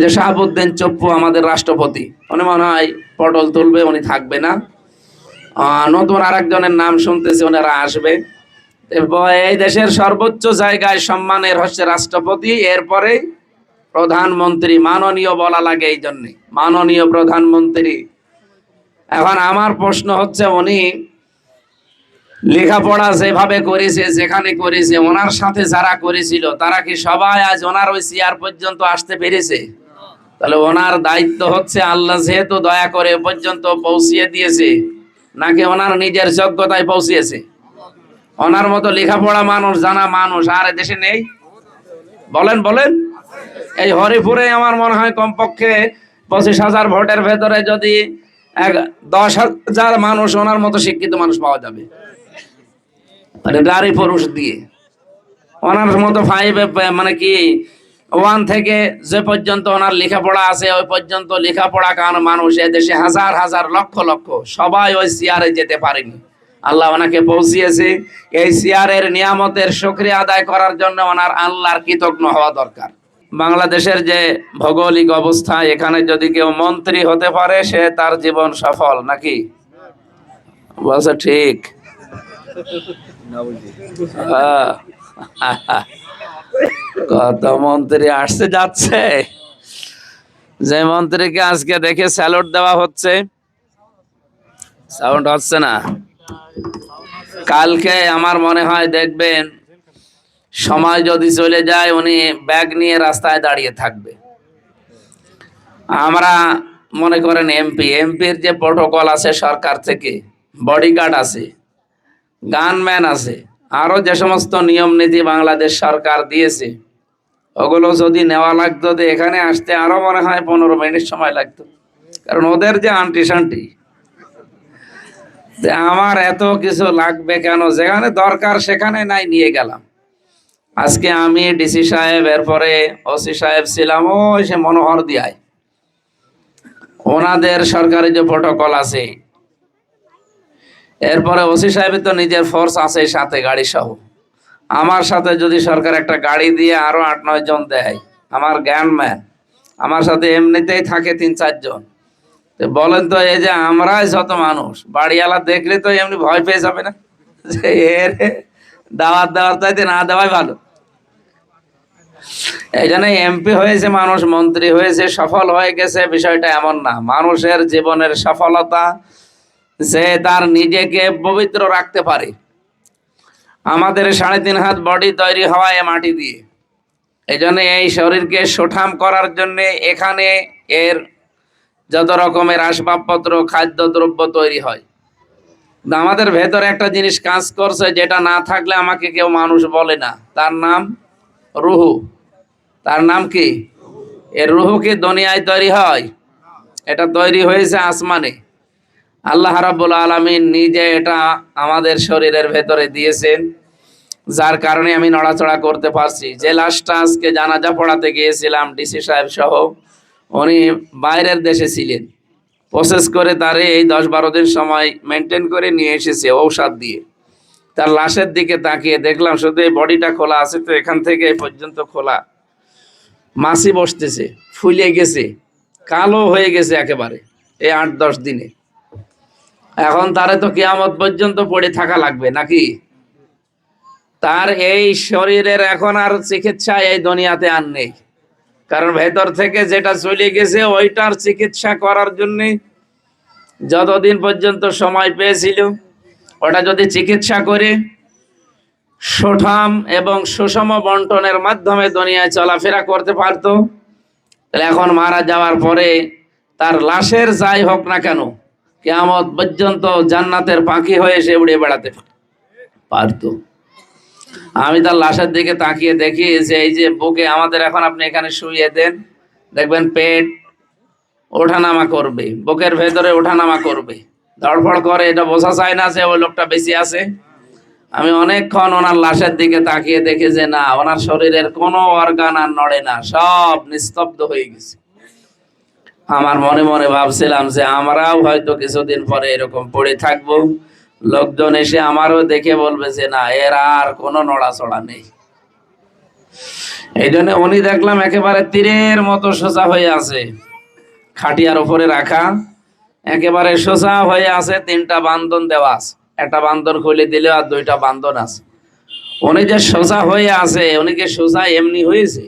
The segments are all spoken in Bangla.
যে শাহাবুদ্দিন চপ্পু আমাদের রাষ্ট্রপতি, উনি মনে হয় পটল তুলবে, উনি থাকবে না। নতুন আরেকজনের নাম শুনতেছি, ওনারা আসবে। এই দেশের সর্বোচ্চ জায়গায় সম্মানের হচ্ছে রাষ্ট্রপতি, এরপরে প্রধানমন্ত্রী। মাননীয় বলা লাগে এই জন্যে, মাননীয় প্রধানমন্ত্রী। এখন আমার প্রশ্ন হচ্ছে, উনি লেখাপড়া যেভাবে করেছে, যেখানে করেছে, ওনার সাথে যারা করেছিল তারা কি সবাই আজ ওনার ওই চেয়ার পর্যন্ত আসতে পেরেছে? তাহলে ওনার দায়িত্ব হচ্ছে, আল্লাহ যেহেতু দয়া করে পর্যন্ত পৌঁছিয়ে দিয়েছে, নাকি ওনার নিজের যোগ্যতায় পৌঁছিয়েছে? ওনার মতো লেখাপড়া মানুষ, জানা মানুষ আর দেশে নেই? বলেন বলেন। এই হরিপুরে আমার মনে হয় কমপক্ষে 25,000 ভোটের ভেতরে যদি 10,000 মানুষ ওনার মতো শিক্ষিত মানুষ পাওয়া যাবে, মানে নারী পুরুষ দিয়ে। ওনার মতো মানে কি 1 থেকে যে পর্যন্ত ওনার লেখাপড়া আছে ওই পর্যন্ত লেখাপড়া কারণ মানুষ এদেশে হাজার হাজার লক্ষ লক্ষ সবাই ওই চেয়ারে যেতে পারেনি। আল্লাহ ওনাকে পৌঁছিয়েছে। এই চেয়ারের নিয়ামতের শুকরিয়া আদায় করার জন্য ওনার আল্লাহর কৃতজ্ঞ হওয়া দরকার। বাংলাদেশের যে ভৌগোলিক অবস্থা, এখানে যদি কেউ মন্ত্রী হতে পারে সে তার জীবন সফল, নাকি বলছে ঠিক? কত মন্ত্রী আসছে যাচ্ছে, যে মন্ত্রীকে আজকে দেখে স্যালুট দেওয়া হচ্ছে, সাউন্ড হচ্ছে না। কালকে আমার মনে হয় দেখবেন, সময় যদি চলে যায় উনি ব্যাগ নিয়ে রাস্তায় দাঁড়িয়ে থাকবে। আমরা মনে করেন এমপির যে প্রোটোকল আছে সরকার থেকে, বডিগার্ড আছে, গানম্যান আছে, আরো যে সমস্ত নিয়ম নীতি বাংলাদেশ সরকার দিয়েছে, ওগুলো যদি নেওয়া লাগতো তো এখানে আসতে আরো মনে হয় 15 মিনিট সময় লাগতো। কারণ ওদের যে আন্টি শান্টি, আমার এত কিছু লাগবে কেন? যেখানে দরকার সেখানে নাই, নিয়ে গেলাম। আজকে আমি ডিসি সাহেব, এরপরে ওসি সাহেব ছিলাম ওই সে মনোহর দিয়ায়। ওনাদের সরকারি যে প্রোটোকল আছে, এরপরে ওসি সাহেবের তো নিজের ফোর্স আছে সাথে গাড়ি সহ। আমার সাথে যদি সরকার একটা গাড়ি দিয়ে আরো 8-9 জন দেয়, আমার জ্ঞানম্যান আমার সাথে এমনিতেই থাকে 3-4 জন, বলেন তো এই যে আমরাই যত মানুষ, বাড়িওয়ালা দেখলে তো এমনি ভয় পেয়ে যাবে না যে এর দাওয়াত দেওয়ার চাইতে না দেওয়াই ভালো। এই জন্য এমপি হয়েছে মানুষ, মন্ত্রী হয়েছে, সফল হয়ে গেছে, বিষয়টা এমন না। মানুষের জীবনের সফলতা যে তার নিজেকে পবিত্র রাখতে পারে। আমাদের 3.5 হাত বডি তৈরি হয় মাটি দিয়ে, এই জন্য এই শরীরকে সুঠাম করার জন্য এখানে এর যত রকমের আসবাবপত্র, খাদ্যদ্রব্য তৈরি হয়। আমাদের ভেতরে একটা জিনিস কাজ করছে, যেটা না থাকলে আমাকে কেউ মানুষ বলে না, তার নাম রুহু। তার নাম কি? এর রুহু কি দুনিয়ায় তৈরি হয়? এটা তৈরি হয়েছে আসমানে। আল্লাহ রাব্বুল আলামিন নিজে এটা আমাদের শরীরের ভেতরে দিয়েছেন, যার কারণে আমি নড়াচড়া করতে পারছি। যে লাশটা আজকে জানাজা পড়াতে গিয়েছিলাম ডিসি সাহেব সহ, উনি বাইরের দেশে ছিলেন, প্রসেস করে তারে এই 10-12 দিন সময় মেনটেন করে নিয়ে এসেছে ঔষধ দিয়ে। তার লাশের দিকে তাকিয়ে দেখলাম শুধু এই বডিটা খোলা আছে, তো এখান থেকে এই পর্যন্ত খোলা, মাছি বসতেছে, ফুলে গেছে, কালো হয়ে গেছে একেবারে এই 8-10 দিনে। এখন তারে তো কিয়ামত পর্যন্ত পড়ে থাকা লাগবে, নাকি? তার এই শরীরের এখন আর চিকিৎসা এই দুনিয়াতে আর নেই, কারণ ভেতর থেকে যেটা চলে গেছে ওইটার চিকিৎসা করার জন্য যতদিন পর্যন্ত সময় পেয়েছিল, ওটা যদি চিকিৎসা করে সুঠাম এবং সুষম বন্টনের মাধ্যমে দুনিয়ায় চলাফেরা করতে পারতো, তাহলে এখন মারা যাওয়ার পরে তার লাশের যাই হোক না কেন, কিয়ামত পর্যন্ত জান্নাতের পাখি হয়ে সে উড়ে বেড়াতে পারতো। আমি তার লাশের দিকে তাকিয়ে দেখি যে এই যে বুকে আমাদের, এখন আপনি এখানে শুইয়ে দেন, দেখবেন পেট ওঠানামা করবে, বুকের ভেতরে ওঠানামা করবে, ধড়ফড় করে, এটা বোঝা যায় না যে ওই লোকটা বেঁচে আছে। আমি অনেকক্ষণ ওনার লাশের দিকে তাকিয়ে দেখি যে না, ওনার শরীরের কোনো অর্গান আর নড়ে না, সব নিস্তব্ধ হয়ে গেছে। আমার মনে মনে ভাবছিলাম যে আমরাও হয়তো কিছুদিন পরে এরকম পড়ে থাকবো, লোকজন এসে আমারও দেখে বলবে যে না, এর আর কোনো নড়াচড়া নেই। এই জন্য উনি দেখলাম একেবারে তীরের মতো সোজা হয়ে আছে, খাটিয়ার উপরে রাখা, একেবারে সোজা হয়ে আছে, 3টা বান্ধন দেওয়া আছে, একটা বান্ধন খুলে দিলে আর 2টা বান্ধন আছে। উনি যে সোজা হয়ে আছে, উনি কি সোজা এমনি হয়েছে?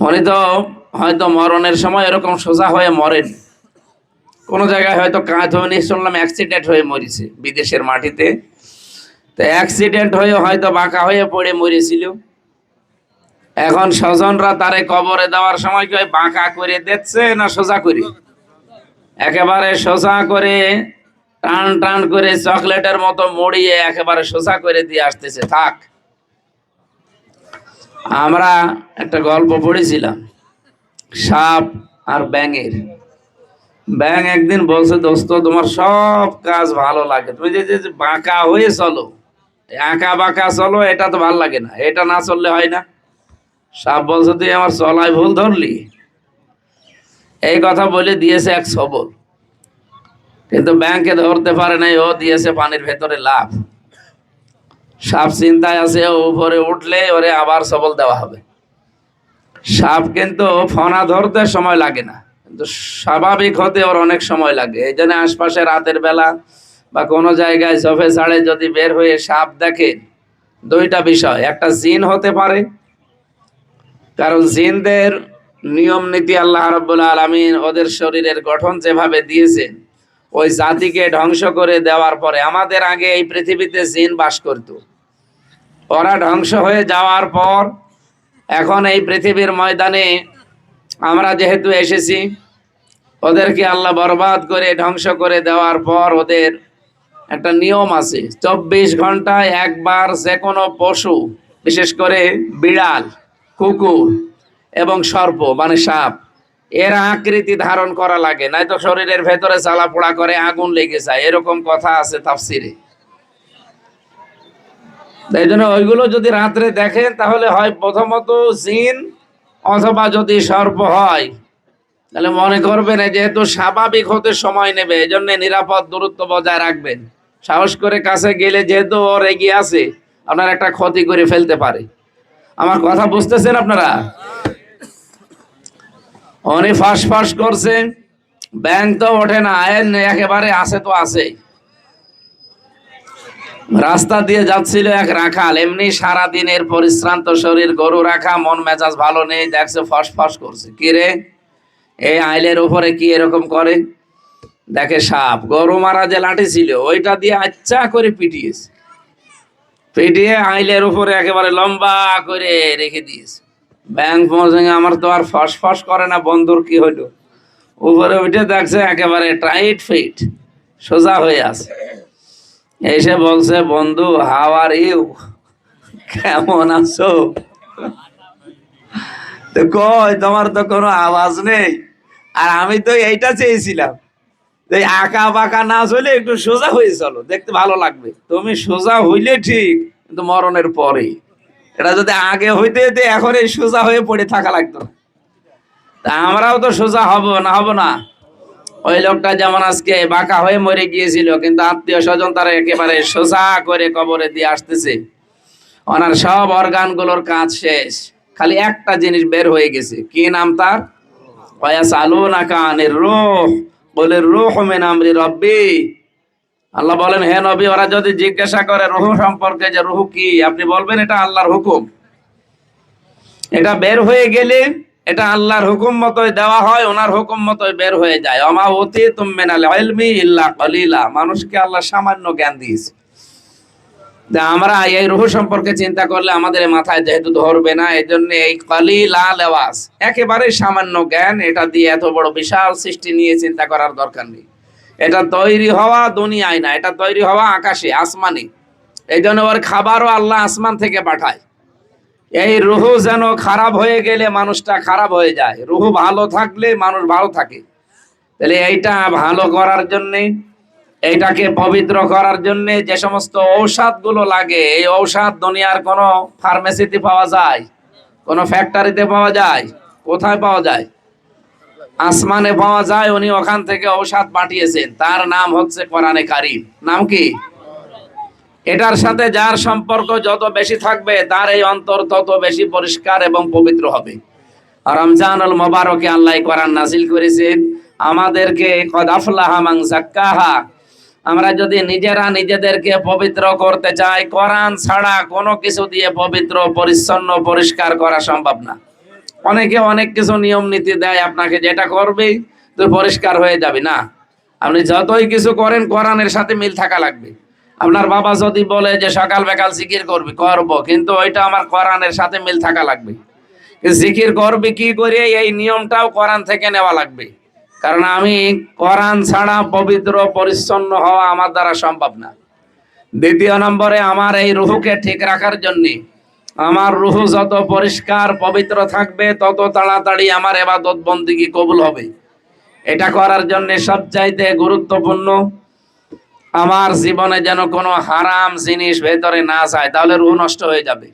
উনি তো হয়তো মরণের সময় এরকম সোজা হয়ে মরেন, কোন জায়গায় হয়তো কাঁধ হয়ে শুনলাম অ্যাক্সিডেন্ট হয়ে মরেছে বিদেশের মাটিতে। তো অ্যাক্সিডেন্ট হয়ে হয়তো বাঁকা হয়ে পড়ে মরেছিল। এখন স্বজনরা তারে কবরে দেওয়ার সময় কি বাঁকা করে দিচ্ছে না সোজা করে? একেবারে সোজা করে, টান টান করে চকলেটের মতো মুড়িয়ে একেবারে সোজা করে দিয়ে আসতেছে। থাক, আমরা একটা গল্প পড়েছিলাম সাপ আর ব্যাঙের। ব্যাঙ একদিন বলছে, দোস্ত তোমার সব কাজ ভালো লাগে, তুমি যে যে বাঁকা হয়ে চলো, আঁকা বাঁকা চলো, এটা তো ভালো লাগে না, এটা না চললে হয় না। সাপ বলছে, তুই আমার চলায় ভুল ধরলি। এই কথা বলে দিয়েছে এক সবল, কিন্তু ব্যাংকে ধরতে পারে নাই, ও দিয়েছে পানির ভেতরে লাফ। সাপ চিন্তায় আছে, ও উপরে উঠলে ওরে আবার সবল দেওয়া হবে। সাপ কিন্তু ফনা ধরতে সময় লাগে না, কিন্তু স্বাভাবিক হতে ওর অনেক সময় লাগে। এই জন্য আশপাশে রাতের বেলা বা কোনো জায়গায় ঝোপে ঝাড়ে যদি বের হয়ে সাপ দেখে, 2টা বিষয়, একটা জিন হতে পারে, কারণ জিনদের নিয়ম নীতি আল্লাহ রাব্বুল আলামিন ওদের শরীরের গঠন যেভাবে দিয়েছেন, ওই জাতিকে ধ্বংস করে দেওয়ার পরে, আমাদের আগে এই পৃথিবীতে জিন বাস করত, ওরা ধ্বংস হয়ে যাওয়ার পর এখন এই পৃথিবীর ময়দানে আমরা যেহেতু এসেছি, ওদেরকে আল্লাহ বরবাদ করে ধ্বংস করে দেওয়ার পর ওদের একটা নিয়ম আছে, 24 ঘন্টায় একবার যে কোনো পশু, বিশেষ করে বিড়াল, কুকুর এবং সর্প মানে সাপ, এর আকৃতি ধারণ করা লাগে, নয়তো শরীরের ভেতরে জ্বালা পোড়া করে, আগুন লেগে যায়, এরকম কথা আছে তাফসিরে। এই জন্য ওইগুলো যদি রাত্রে দেখেন, তাহলে হয় প্রথমত জিন, অথবা যদি সর্প হয়, তাহলে মনে করবেন যেহেতু স্বাভাবিক হতে সময় নেবে, এই জন্য নিরাপদ দূরত্ব বজায় রাখবেন। সাহস করে কাছে গেলে যেহেতু ওর এগিয়ে আছে, আপনার একটা ক্ষতি করে ফেলতে পারে। আমার কথা বুঝতেছেন আপনারা? উনি ফাঁস ফাঁস করছে, ব্যাংক তো ওঠে না, একেবারে আছে তো আছে। রাস্তা দিয়ে যাচ্ছিল এক রাখাল, এমনি সারা দিনের পরিশ্রান্ত শরীর, গরু রাখা, মন মেজাজ ভালো নেই, দেখছে ফস ফস করছে, কি রে এই আইলের উপরে কি এরকম করে? দেখে সাপ, গরু মারা যে লাঠি ছিল ওইটা দিয়ে আচ্ছা করে পিটিয়েছে, পিটিয়ে আইলের উপরে একেবারে লম্বা করে রেখে দিয়েছে। ব্যাংক পৌঁছে, আমার তো আর ফস ফস করে না, বন্ধুর কি হইলো? উপরে উঠে দেখছে একেবারে টাইট ফিট, সোজা হয়ে আছে। এসে বলছে, বন্ধু হাউ আর ইউ, কেমন আছো? তো কই তোমার তো কোনো আওয়াজ নেই, আর আমি তো এইটা চেয়েছিলাম, আঁকা বাঁকা না চলে একটু সোজা হয়ে চলো, দেখতে ভালো লাগবে। তুমি সোজা হইলে ঠিক, কিন্তু মরণের পরে, এটা যদি আগে হইতে হইতে এখন এই সোজা হয়ে পড়ে থাকা লাগতো না। তা আমরাও তো সোজা হব না, হব না? ওই লোকটা যেমন আজকে বাঁকা হয়ে মরে গিয়েছিল, কিন্তু আত্মীয় স্বজন তারা একেবারে সোজা করে কবরে দিয়ে আসতেছে, ওনার সব অর্গান গুলোর কাজ শেষ, খালি একটা জিনিস বের হয়ে গেছে। কি নাম তার? ওয়ায়াসালুনাকা আনির রূহ বলে রূহ মিন আমরি রাব্বি। আল্লাহ বলেন, হে নবী, ওরা যদি জিজ্ঞাসা করে রূহ সম্পর্কে যে রূহ কি, আপনি বলবেন এটা আল্লাহর হুকুম। এটা বের হয়ে গেলে এটা আল্লাহর হুকুম মতোই দেওয়া হয়, ওনার হুকুম মতোই বের হয়ে যায়। ওমা উতীতুম মিনাল ইলমি ইল্লা কলিলা, মানুষকে আল্লাহ সামান্য জ্ঞান দিয়েছে। আমরা এই রূহ সম্পর্কে চিন্তা করলে আমাদের মাথায় যেহেতু ধরবে না, এই জন্য এই কলিলা লেওয়াজ, একেবারে সামান্য জ্ঞান, এটা দিয়ে এত বড় বিশাল সৃষ্টি নিয়ে চিন্তা করার দরকার নেই। এটা তৈরি হওয়া দুনিয়ায় না, এটা তৈরি হওয়া আকাশে, আসমানে। এই জন্য ওর খাবারও আল্লাহ আসমান থেকে পাঠায়। এই রূহ যেন খারাপ হয়ে গেলে মানুষটা খারাপ হয়ে যায়, রূহ ভালো থাকলে মানুষ ভালো থাকে। তাহলে এইটা ভালো করার জন্যে, এইটাকে পবিত্র করার জন্য যে সমস্ত ঔষধ গুলো লাগে, এই ঔষধ দুনিয়ার কোন ফার্মেসিতে পাওয়া যায়? কোন ফ্যাক্টরিতে পাওয়া যায়? কোথায় পাওয়া যায়? আসমানে পাওয়া যায়। উনি ওখান থেকে ঔষধ পাঠিয়েছেন, তার নাম হচ্ছে কোরআনে কারীম। নাম কি? এটার সাথে যার সম্পর্ক যত বেশি থাকবে তার এই অন্তর তত বেশি পরিষ্কার এবং পবিত্র হবে। রমজানুল মোবারকে আল্লাহ কোরআন নাজিল করেছেন আমাদেরকে, কদ আফলাহা মান যাক্কাহা। আমরা যদি নিজেরা নিজেদেরকে পবিত্র করতে চাই, কোরআন ছাড়া কোনো কিছু দিয়ে পবিত্র পরিচ্ছন্ন পরিষ্কার করা সম্ভব না। অনেকে অনেক কিছু নিয়ম নীতি দেয় আপনাকে, যেটা করবেই তুই পরিষ্কার হয়ে যাবি না। আপনি যতই কিছু করেন কোরআনের সাথে মিল থাকা লাগবে। আপনার বাবা যদি বলে যে সকাল বেকাল জিকির করবি, করব, কিন্তু ওইটা আমার কোরআনের সাথে মিল থাকা লাগবে। জিকির করবি কি করে এই নিয়মটাও কোরআন থেকে নেওয়া লাগবে, কারণ আমি কোরআন ছাড়া পবিত্র পরিচ্ছন্ন হওয়া আমার দ্বারা সম্ভব না। দ্বিতীয় নম্বরে, আমার এই রুহকে ঠিক রাখার জন্য, আমার রুহ যত পরিষ্কার পবিত্র থাকবে তত তাড়াতাড়ি আমার ইবাদত বন্দেগী কবুল হবে। এটা করার জন্য সবচাইতে গুরুত্বপূর্ণ, আমার জীবনে যেন কোনো হারাম জিনিস ভেতরে না যায়, তাহলে রুহ নষ্ট হয়ে যাবে।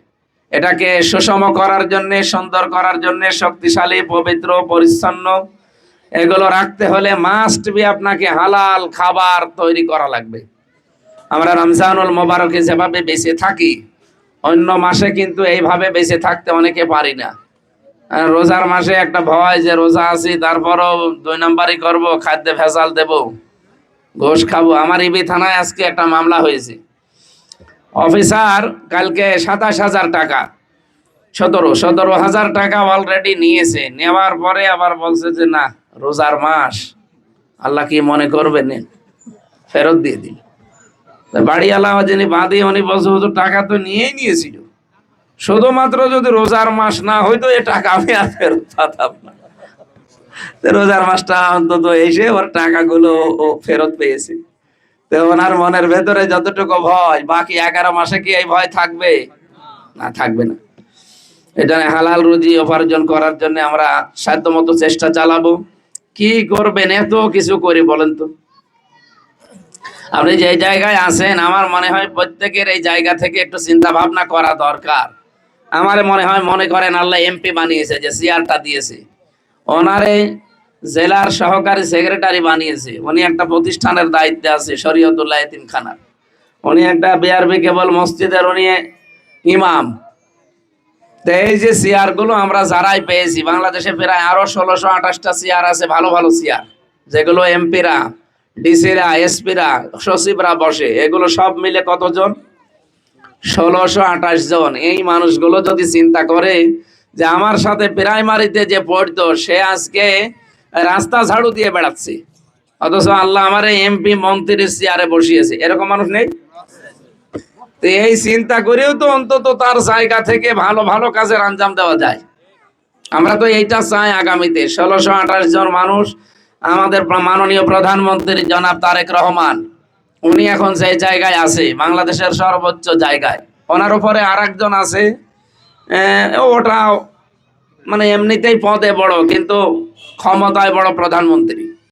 এটাকে সুষম করার জন্য, সুন্দর করার জন্য, শক্তিশালী পবিত্র পরিচ্ছন্ন এগুলো রাখতে হলে মাস্ট বি আপনাকে হালাল খাবার তৈরি করা লাগবে। আমরা রমজানুল মোবারকে যেভাবে বেঁচে থাকি, অন্য মাসে কিন্তু এইভাবে বেঁচে থাকতে অনেকে পারি না। রোজার মাসে একটা ভয় যে রোজা আছি তারপরও 2 নাম্বারই করব, খাদ্যে ভেজাল দেব, ঘোষ খাবো। আমার ইবি থানায় আজকে একটা মামলা হয়েছে। অফিসার কালকে 27,000 টাকা, 17,000 টাকা অলরেডি নিয়েছে। নেওয়ার পরে আবার বলছে যে না, রোজার মাস, আল্লাহ কি মনে করবেন, ফেরত দিয়ে দিল। বাড়িওয়ালা যিনি বাদী, উনি বলছে হুজুর টাকা তো নিয়েই নিয়েছিল, শুধুমাত্র যদি রোজার মাস না হইতো এ টাকা আমি আর ফেরত পাতাম না। রোজার মাসটা অন্তত এসে ওর টাকাগুলো ও ফেরত পেয়েছে। তো ওনার মনের ভেতরে যতটুকু ভয়, বাকি 11 মাসে কি এই ভয় থাকবে? না, থাকবে না। এটা হালাল রুজি উপার্জন করার জন্য আমরা সাধ্যমতো চেষ্টা চালাবো। কি করবেন, এত কিছু করি বলেন তো? আপনি যে জায়গায় আছেন, আমার মনে হয় প্রত্যেকের এই জায়গা থেকে একটু চিন্তা ভাবনা করা দরকার। আমার মনে হয়, মনে করেন আল্লাহ এমপি বানিয়েছে, যে চেয়ারটা দিয়েছে, ওনারে জেলার সহকারী সেক্রেটারি বানিয়েছে, উনি একটা প্রতিষ্ঠানের দায়িত্বে আছে, শরীয়তুল্লাহ এতিমখানার। উনি একটা বিআরবি কেবল মসজিদের উনি ইমাম। তো এই যে চেয়ার গুলো আমরা যারাই পেয়েছি, বাংলাদেশে প্রায় আরো 1628টা চেয়ার আছে, ভালো ভালো চেয়ার, যেগুলো এমপিরা, ডিসিরা, এসপিরা, সচিবরা বসে। এগুলো সব মিলে কতজন? 1628 জন। এই মানুষগুলো যদি চিন্তা করে যে আমার সাথে প্রাইমারিতে যে পড়তো সে আজকে রাস্তা ঝাড়ু দিয়ে বেড়াচ্ছে, অথচ আল্লাহ আমার এমপি মন্ত্রীর চেয়ারে বসিয়েছে, এরকম মানুষ নেই? তো এই চিন্তা করেও তো অন্তত তার জায়গা থেকে ভালো ভালো কাজের আঞ্জাম দেওয়া যায়। আমরা তো এইটা চাই আগামীতে। 1628 জন মানুষ, আমাদের মাননীয় প্রধানমন্ত্রী জনাব তারেক রহমান, উনি এখন যে জায়গায় আছে, বাংলাদেশের সর্বোচ্চ জায়গায়, ওনার উপরে আরেকজন আছে, ওটা মানে এমনিতেই পদে বড় কিন্তু ক্ষমতায় বড়, প্রধানমন্ত্রী।